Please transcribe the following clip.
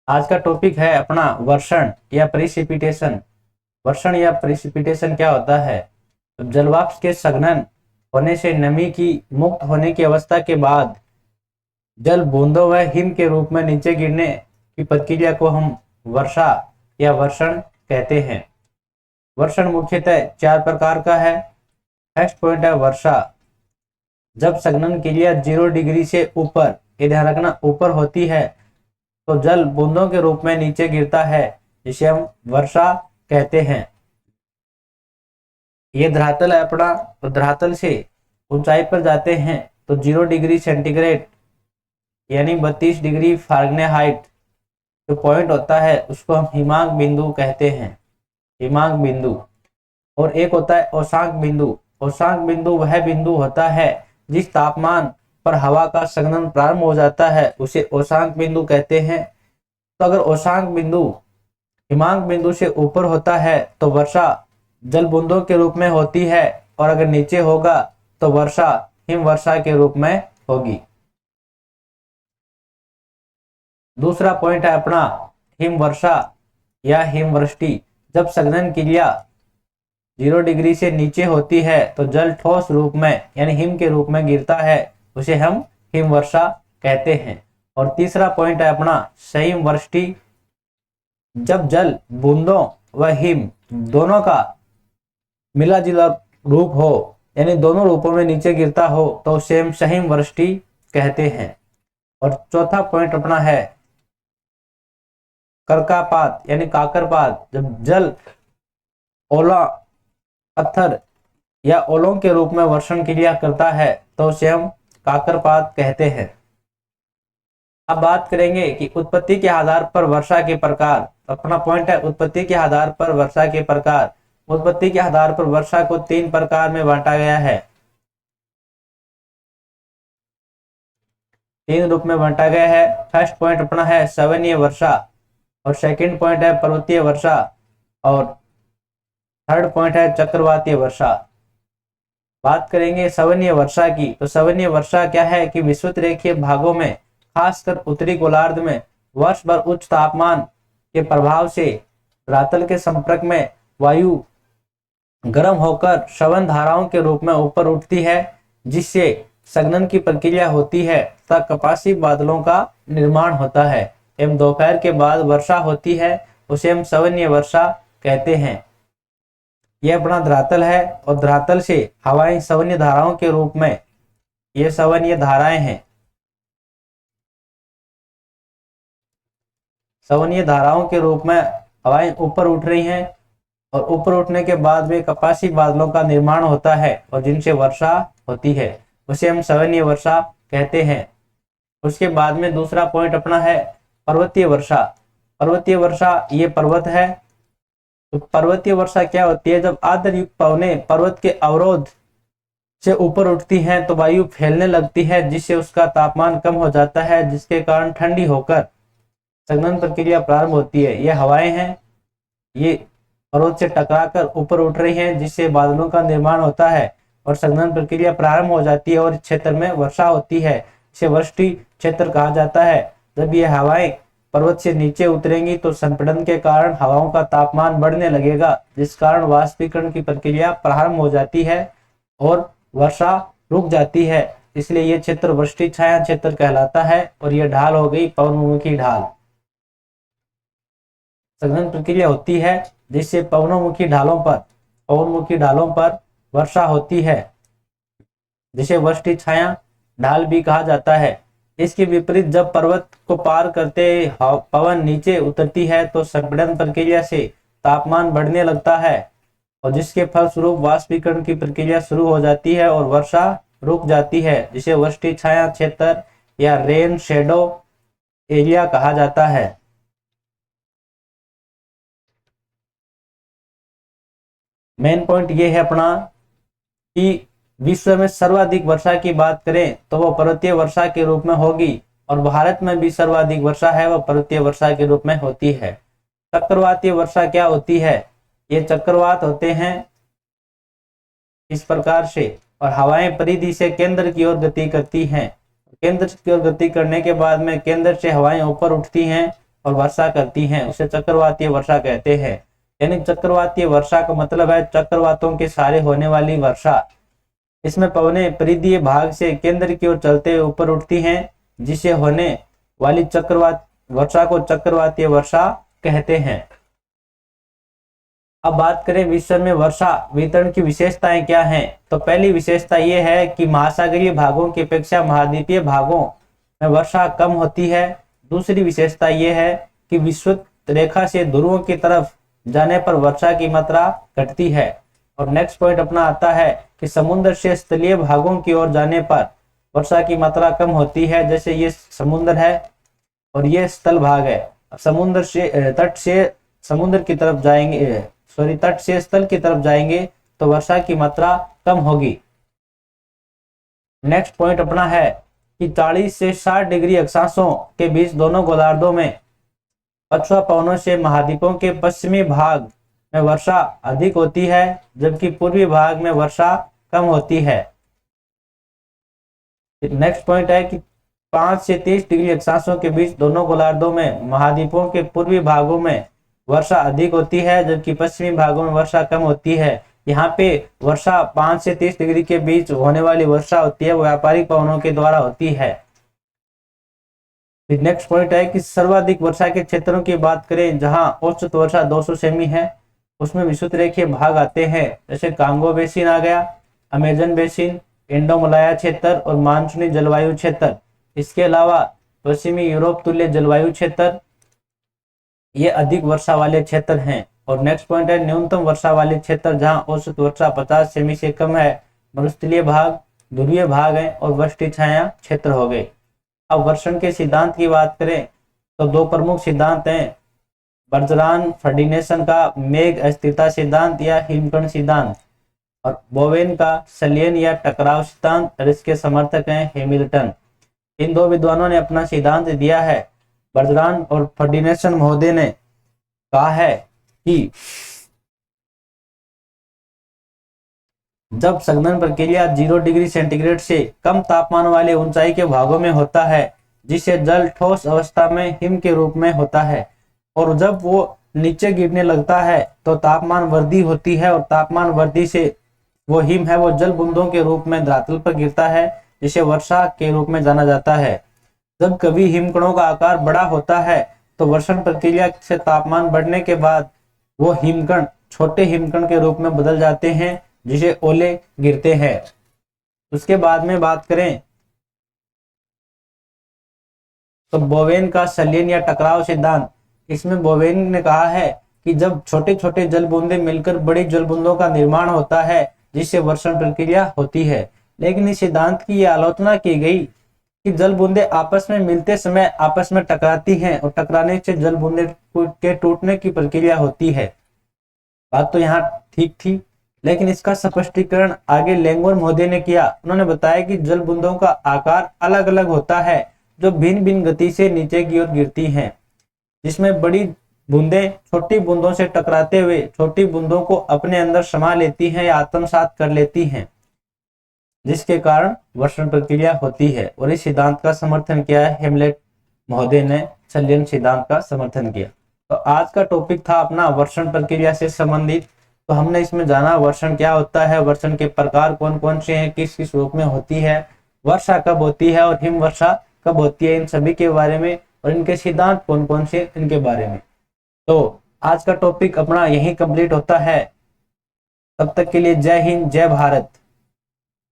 आज का टॉपिक है अपना वर्षण या प्रिसिपिटेशन। वर्षण या प्रिसिपिटेशन क्या होता है? जलवाष्प के संघनन होने से नमी की मुक्त होने की अवस्था के बाद जल बूंदों व हिम के रूप में नीचे गिरने की प्रक्रिया को हम वर्षा या वर्षण कहते हैं। वर्षण मुख्यतः 4 प्रकार का है। फर्स्ट पॉइंट है वर्षा। जब संघनन क्रिया 0 डिग्री से ऊपर, ये ध्यान रखना, ऊपर होती है तो जल बूंदों के रूप में नीचे गिरता है, जिसे हम वर्षा कहते हैं। ये धरातल है अपना, तो धरातल से ऊंचाई पर जाते हैं तो 0 डिग्री सेंटीग्रेड यानी 32 डिग्री फारेनहाइट जो पॉइंट होता है उसको हम हिमांक बिंदु कहते हैं। हिमांक बिंदु। और एक होता है औशांक बिंदु। औशांक बिंदु वह बिंदु होता है जिस तापमान पर हवा का संघनन प्रारंभ हो जाता है, उसे औशांक बिंदु कहते हैं। तो अगर औशांक बिंदु हिमांक बिंदु से ऊपर होता है तो वर्षा जल बूंदों के रूप में होती है, और अगर नीचे होगा तो वर्षा हिम वर्षा के रूप में होगी। दूसरा पॉइंट है अपना हिम वर्षा या हिमवृष्टि। जब संघनन क्रिया 0 डिग्री से नीचे होती है तो जल ठोस रूप में यानी हिम के रूप में गिरता है, उसे हम हिम वर्षा कहते हैं। और तीसरा पॉइंट है अपना संहिम वृष्टि। जब जल बूंदों व हिम दोनों का मिला जुला रूप हो यानी दोनों रूपों में नीचे गिरता हो तो उसे हम संहिम वृष्टि कहते हैं। और चौथा पॉइंट अपना है कर्कापात यानी काकरपात। जब जल ओला, पत्थर या ओलों के रूप में वर्षण क्रिया करता है तो उसे हम काकरपात कहते हैं। अब बात करेंगे कि उत्पत्ति के आधार पर वर्षा के प्रकार। अपना पॉइंट है उत्पत्ति के आधार पर वर्षा के प्रकार। उत्पत्ति के आधार पर वर्षा को 3 प्रकार में बांटा गया है, 3 रूप में बांटा गया है। फर्स्ट पॉइंट अपना है सवनीय वर्षा, और सेकंड पॉइंट है पर्वतीय वर्षा, और थर्ड पॉइंट है चक्रवातीय वर्षा। बात करेंगे सवनीय वर्षा की, तो सवनीय वर्षा क्या है कि विषुवत रेखीय भागों में, खासकर उत्तरी गोलार्ध में वर्ष भर उच्च तापमान के प्रभाव से धरातल के संपर्क में वायु गर्म होकर श्रवण धाराओं के रूप में ऊपर उठती है, जिससे संघनन की प्रक्रिया होती है तथा कपासी बादलों का निर्माण होता है एवं दोपहर के बाद वर्षा होती है, उसे हम सवनीय वर्षा कहते हैं। यह अपना धरातल है और धरातल से हवाएं सवनीय धाराओं के रूप में, ये सवनीय धाराएं हैं। सवनीय धाराओं के रूप में हवाएं ऊपर उठ रही हैं, और ऊपर उठने के बाद में कपासी बादलों का निर्माण होता है और जिनसे वर्षा होती है, उसे हम सवनीय वर्षा कहते हैं। उसके बाद में दूसरा पॉइंट अपना है पर्वतीय वर्षा। पर्वतीय वर्षा ये पर्वत है। तो पर्वतीय वर्षा क्या होती है? जब आर्द्र युक्त पवनें पर्वत के अवरोध से ऊपर उठती हैं तो वायु फैलने लगती है, जिससे उसका तापमान कम हो जाता है, जिसके कारण ठंडी होकर संघनन प्रक्रिया प्रारंभ होती है। ये हवाएं हैं, ये पर्वत से टकराकर ऊपर उठ रही हैं, जिससे बादलों का निर्माण होता है और संघनन प्रक्रिया प्रारंभ हो जाती है और इस क्षेत्र में वर्षा होती है। इसे वृष्टि क्षेत्र कहा जाता है। जब ये हवाएं पर्वत से नीचे उतरेंगी तो संपीड़न के कारण हवाओं का तापमान बढ़ने लगेगा, जिस कारण वाष्पीकरण की प्रक्रिया प्रारंभ हो जाती है और वर्षा रुक जाती है। इसलिए ये क्षेत्र वृष्टि छाया क्षेत्र कहलाता है। और यह ढाल हो गई पवनमुखी ढाल। संघनन प्रक्रिया होती है जिससे पवनमुखी ढालों पर वर्षा होती है, जिसे वृष्टि छाया ढाल भी कहा जाता है। इसके विपरीत जब पर्वत को पार करते पवन नीचे उतरती है तो संपीड़न प्रक्रिया से तापमान बढ़ने लगता है, और जिसके फलस्वरूप वाष्पीकरण की प्रक्रिया शुरू हो जाती है और वर्षा रुक जाती है, जिसे वृष्टि छाया क्षेत्र या रेन शेडो एरिया कहा जाता है। मेन पॉइंट ये है अपना कि विश्व में सर्वाधिक वर्षा की बात करें तो वो पर्वतीय वर्षा के रूप में होगी, और भारत में भी सर्वाधिक वर्षा है वो पर्वतीय वर्षा के रूप में होती है। चक्रवातीय वर्षा क्या होती है? ये चक्रवात होते हैं इस प्रकार से, और हवाएं परिधि से केंद्र की ओर गति करती हैं। केंद्र की ओर गति करने के बाद में केंद्र से हवाएं ऊपर उठती हैं और वर्षा करती हैं उसे चक्रवातीय वर्षा कहते हैं। यानी चक्रवातीय वर्षा का मतलब है चक्रवातों के सारे होने वाली वर्षा। इसमें पवनें परिधीय भाग से केंद्र की ओर चलते हुए ऊपर उठती हैं, जिसे होने वाली चक्रवात वर्षा को चक्रवातीय वर्षा कहते हैं। अब बात करें विश्व में वर्षा वितरण की विशेषताएं क्या हैं, तो पहली विशेषता यह है कि महासागरीय भागों की अपेक्षा महाद्वीपीय भागों में वर्षा कम होती है। दूसरी विशेषता यह है कि विषुवत रेखा से ध्रुवों की तरफ जाने पर वर्षा की मात्रा घटती है। और नेक्स्ट पॉइंट अपना आता है कि समुद्र से स्थलीय भागों की ओर जाने पर वर्षा की मात्रा कम होती है। जैसे ये समुद्र है और ये स्थल भाग है। समुद्र से तट से समुद्र की तरफ जाएंगे, तट से स्थल की तरफ जाएंगे तो वर्षा की मात्रा कम होगी। नेक्स्ट पॉइंट अपना है कि 40 से 60 डिग्री अक्षांशों के बीच दोनों गोलार्धों में पछुआ पवनों से महाद्वीपों के पश्चिमी भाग में वर्षा अधिक होती है, जबकि पूर्वी भाग में वर्षा कम होती है। नेक्स्ट पॉइंट है कि 5 से 30 डिग्री अक्षांशों के बीच दोनों गोलार्धों में महाद्वीपों के पूर्वी भागों में वर्षा अधिक होती है, जबकि पश्चिमी भागों में वर्षा कम होती है। यहाँ पे वर्षा 5 से 30 डिग्री के बीच होने वाली वर्षा होती है वो व्यापारिक पवनों के द्वारा होती है। नेक्स्ट पॉइंट है कि सर्वाधिक वर्षा के क्षेत्रों की बात करें जहां औसत वर्षा 200 सेमी है, उसमें विषुवत रेखीय भाग आते हैं। जैसे कांगो बेसिन आ गया, अमेजन बेसिन, इंडो मलाया क्षेत्र और मानसूनी जलवायु क्षेत्र। इसके अलावा पश्चिमी यूरोप तुल्य जलवायु क्षेत्र, ये अधिक वर्षा वाले क्षेत्र हैं। और नेक्स्ट पॉइंट है न्यूनतम वर्षा वाले क्षेत्र जहां औसत वर्षा 50 सेमी से कम है, मरुस्थलीय भाग, ध्रुवीय भाग है और वृष्टि छाया क्षेत्र हो गए। अब वर्षण के सिद्धांत की बात करें तो दो प्रमुख सिद्धांत हैं, बर्जरान फर्डिनेशन का मेघ अस्थिरता सिद्धांत या हिमकण सिद्धांत, और बोवेन का सलियन या टकराव सिद्धांत, और इसके समर्थक हैं हैमिल्टन। इन दो विद्वानों ने अपना सिद्धांत दिया है। बर्जरान और फर्डिनेशन महोदय ने कहा है कि जब संघनन प्रक्रिया 0 डिग्री सेंटीग्रेड से कम तापमान वाले ऊंचाई के भागों में होता है, जिसे जल ठोस अवस्था में हिम के रूप में होता है, और जब वो नीचे गिरने लगता है तो तापमान वृद्धि होती है, और तापमान वृद्धि से वो हिम है वो जल बूंदों के रूप में धरातल पर गिरता है, जिसे वर्षा के रूप में जाना जाता है। जब कभी हिमकणों का आकार बड़ा होता है तो वर्षण प्रक्रिया से तापमान बढ़ने के बाद वो हिमकण छोटे हिमकण के रूप में बदल जाते हैं, जिसे ओले गिरते हैं। उसके बाद में बात करें तो बोवेन का सलियन या टकराव सिद्धांत, इसमें बोवेन ने कहा है कि जब छोटे छोटे जल बूंदे मिलकर बड़ी जल बूंदों का निर्माण होता है, जिससे वर्षण प्रक्रिया होती है। लेकिन इस सिद्धांत की यह आलोचना की गई कि जल बूंदे आपस में मिलते समय आपस में टकराती हैं, और टकराने से जल बूंदे के टूटने की प्रक्रिया होती है। बात तो यहाँ ठीक थी, लेकिन इसका स्पष्टीकरण आगे लैंगमोर महोदय ने किया। उन्होंने बताया कि जल बूंदों का आकार अलग अलग होता है, जो भिन्न भिन्न गति से नीचे की ओर गिरती हैं, जिसमें बड़ी बूंदें छोटी बूंदों से टकराते हुए छोटी बूंदों को अपने अंदर समा लेती हैं या आत्मसात कर लेती हैं, जिसके कारण वर्षण प्रक्रिया होती है। और इस सिद्धांत का समर्थन किया है हेमलेट महोदय ने, सलियन सिद्धांत का समर्थन किया। तो आज का टॉपिक था अपना वर्षण प्रक्रिया से संबंधित। तो हमने इसमें जाना वर्षण क्या होता है, वर्षण के प्रकार कौन कौन से हैं, किस किस रूप में होती है, वर्षा कब होती है और हिम वर्षा कब होती है, इन सभी के बारे में, और इनके सिद्धांत कौन कौन से इनके बारे में। तो आज का टॉपिक अपना यही कंप्लीट होता है। तब तक के लिए जय हिंद, जय भारत।